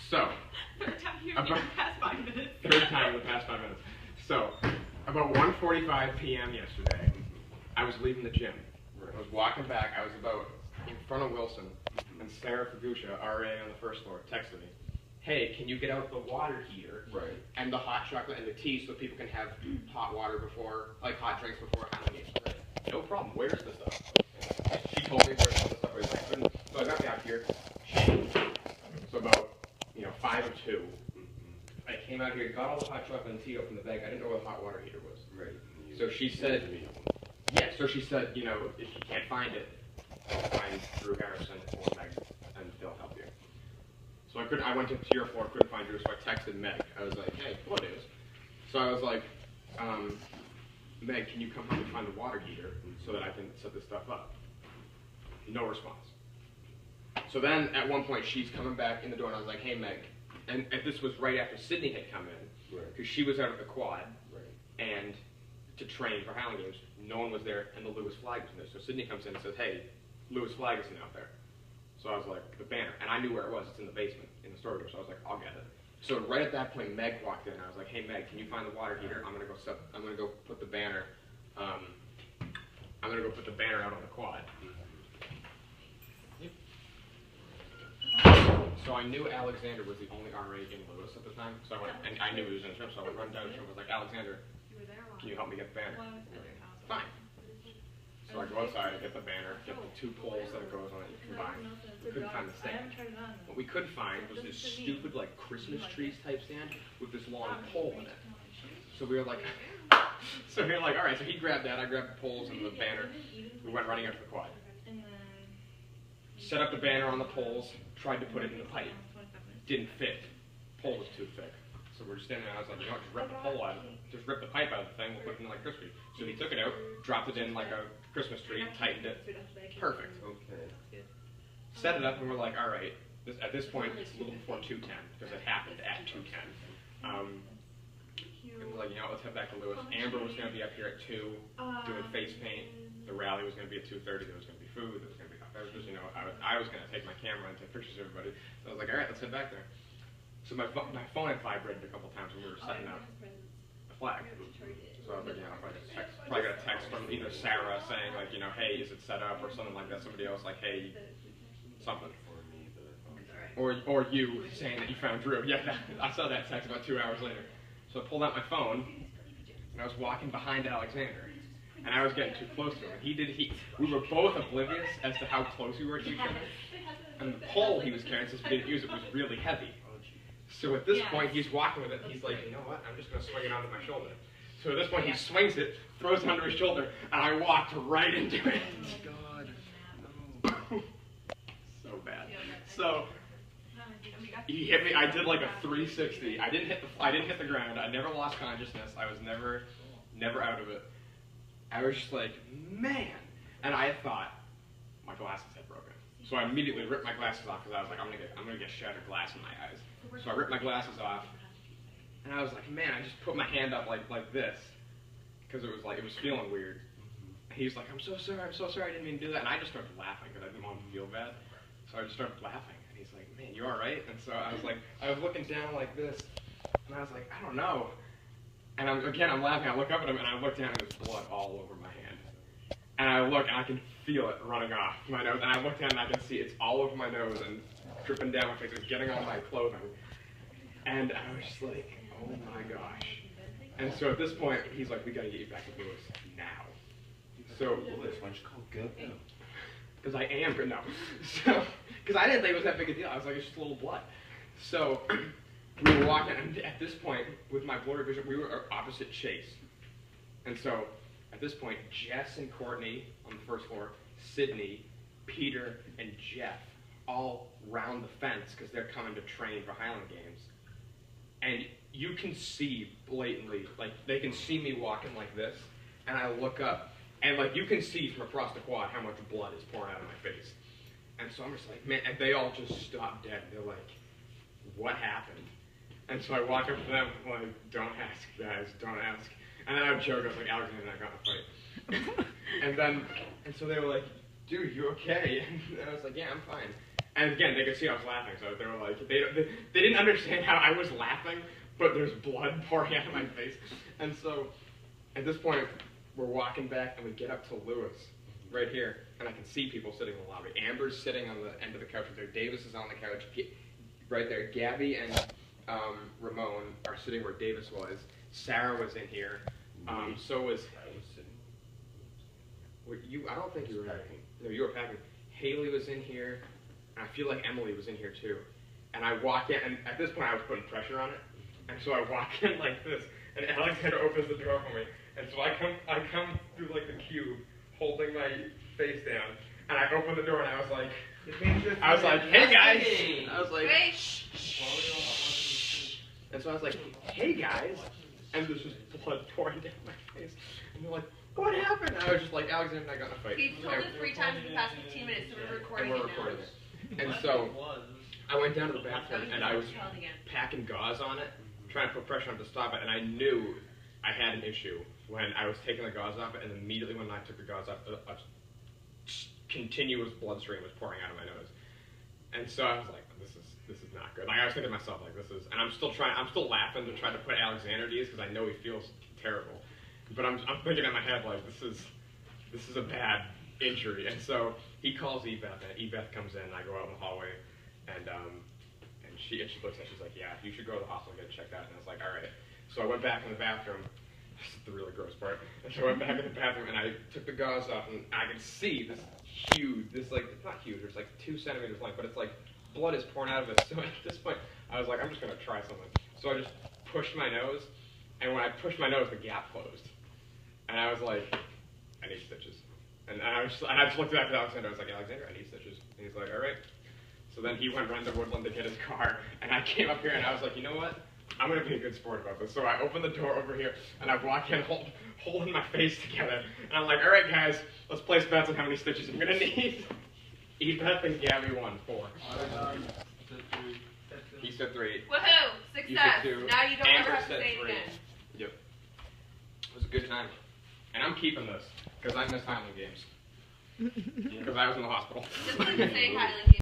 So, Third time here in the past 5 minutes. Third time in the past 5 minutes. So, about 1:45 p.m. yesterday, I was leaving the gym. I was walking back. I was about in front of Wilson, and Sarah Fagusha, RA on the first floor, texted me, "Hey, can you get out the water heater and the hot chocolate and the tea so people can have hot water before, like hot drinks before Halloween?" No problem. Where's the stuff? She told me where's all the stuff. I was like, so I got out here. So about 5 or 2. I came out here, got all the hot chocolate and tea from the bag. I didn't know where the hot water heater was. Right. So she said, if you can't find it, find Drew Harrison or Meg, and they'll help you. So I went to your floor, couldn't find Drew, so I texted Meg. I was like, hey, what is? So I was like, Meg, can you come help me find the water heater so that I can set this stuff up? No response. So then, at one point, she's coming back in the door, and I was like, hey, Meg. And this was right after Sydney had come in, because she was out at the quad, and to train for Howling Games, no one was there, and the Lewis flag was in there. So Sydney comes in and says, hey, Lewis flag isn't out there. So I was like, the banner, and I knew where it was. It's in the basement, in the storage room. So I was like, I'll get it. So right at that point, Meg walked in, and I was like, hey, Meg, can you find the water heater? I'm gonna go put the banner. I'm gonna go put the banner out on the quad. So I knew Alexander was the only RA in Lewis at the time, so I went, and I knew he was in the trip, so I went run down the trip. I was like, Alexander, can you help me get the banner? Fine. So I go outside and get the banner, get the 2 poles that it goes on it, you combine. We couldn't find the stand. What we could find was this stupid, like, Christmas trees type stand with this long pole in it. So we were like, all right, so he grabbed that, I grabbed the poles and the banner. We went running up to the quad. Set up the banner on the poles, tried to put it in the pipe. Didn't fit. Pole was too thick. So we're just standing there, I was like, just rip the pole out of it. Just rip the pipe out of the thing, we'll put it in like Christmas tree. So he took it out, dropped it in like a Christmas tree, tightened it. Perfect. Okay. Set it up, and we're like, all right. At this point, it's a little before 2:10, because it happened at 2:10. And we're like, let's head back to Lewis. Amber was going to be up here at 2, doing face paint. The rally was going to be at 2:30. There was going to be food. There was going to be hot beverages. I was going to take my camera and take pictures of everybody. So I was like, all right, let's head back there. So my phone had vibrated a couple times when we were setting up the flag. So I was like, probably got a text from either Sarah saying like, hey, is it set up or something like that. Somebody else like, hey, something. Or you saying that you found Drew. Yeah, I saw that text about 2 hours later. So I pulled out my phone and I was walking behind Alexander. And I was getting too close to him. We were both oblivious as to how close we were to each other. And the pole he was carrying, since we didn't use it, was really heavy. So at this point, he's walking with it, and he's like, you know what, I'm just going to swing it onto my shoulder. So at this point, he swings it, throws it under his shoulder, and I walked right into it. Oh, God. No. So bad. So he hit me. I did like a 360. I didn't hit the ground. I never lost consciousness. I was never out of it. I was just like, man. And I thought my glasses had broken. So I immediately ripped my glasses off because I was like, I'm gonna get shattered glass in my eyes. So I ripped my glasses off, and I was like, man, I just put my hand up like this because it was feeling weird. He's like, I'm so sorry, I didn't mean to do that. And I just started laughing because I didn't want him to feel bad. So I just started laughing, and he's like, man, you all right? And so I was looking down like this, and I was like, I don't know. And I'm laughing. I look up at him, and I look down, and there's blood all over my hand. And I look, and I can feel it running off my nose. And I look down, and I can see it's all over my nose and dripping down my face. It's getting on my clothing. And I was just like, oh my gosh. And so at this point, he's like, we got to get you back to Lewis now. So, Lewis, why don't you call Go? because I am good now. So, because I didn't think it was that big a deal. I was like, it's just a little blood. So, we were walking, and at this point, with my blurred vision, we were opposite Chase. And so, at this point, Jess and Courtney on the first floor, Sydney, Peter, and Jeff all round the fence because they're coming to train for Highland Games. And you can see blatantly, like, they can see me walking like this, and I look up, and, like, you can see from across the quad how much blood is pouring out of my face. And so I'm just like, man, and they all just stop dead. They're like, what happened? And so I walk up to them, I'm like, don't ask, guys, don't ask. And then I would joke, I was like, Alexander and I got in a fight. and so they were like, dude, you okay? And I was like, yeah, I'm fine. And again, they could see I was laughing, so they were like, they didn't understand how I was laughing, but there's blood pouring out of my face. And so, at this point, we're walking back, and we get up to Lewis, right here, and I can see people sitting in the lobby. Amber's sitting on the end of the couch right there. Davis is on the couch right there. Gabby and Ramon are sitting where Davis was. Sarah was in here. So was... I don't think you were packing. No, you were packing. Haley was in here. And I feel like Emily was in here too. And I walk in, and at this point I was putting pressure on it. And so I walk in like this, and Alexander opens the door for me. And so I come through like the cube, holding my face down, and I opened the door, and I was like, hey guys. I was like, Wait. And so I was like, hey guys. And there's just blood pouring down my face. And they're like, what happened? And I was just like, Alexander and I got in a fight. He's told it 3 times in the past 15 minutes, so we're recording it now. And so I went down to the bathroom, and I was packing gauze on it, trying to put pressure on it to stop it, and I knew I had an issue when I was taking the gauze off it, and immediately when I took the gauze off, a continuous bloodstream was pouring out of my nose. And so I was like, this is not good. Like, I was thinking to myself, like, and I'm still laughing to try to put Alexander at ease because I know he feels terrible. But I'm thinking in my head, like, this is a bad injury. And so he calls Ebeth, and Ebeth comes in, and I go out in the hallway, and she looks at it, she's like, yeah, you should go to the hospital and get it checked out. And I was like, all right. So I went back in the bathroom. This is the really gross part. And so I went back in the bathroom, and I took the gauze off, and I could see this huge, it's not huge, it's like 2 centimeters long, but it's like blood is pouring out of it. So at this point, I was like, I'm just going to try something. So I just pushed my nose, and when I pushed my nose, the gap closed. And I was like, I need stitches. And I just looked back at Alexander. I was like, Alexander, I need stitches. And he's like, all right. So then he went around to Woodland to get his car, and I came up here, and I was like, you know what? I'm going to be a good sport about this. So I opened the door over here, and I walk in holding my face together. And I'm like, all right, guys, let's place bets on how many stitches I'm going to need. Ebeth and Gabby won 4. He said 3. Woohoo! Success! You said 2. Now you don't Amber ever have to said say it 3. again. Yep. It was a good time. And I'm keeping this, because I missed Highland games. Because I was in the hospial. Just like to say Highland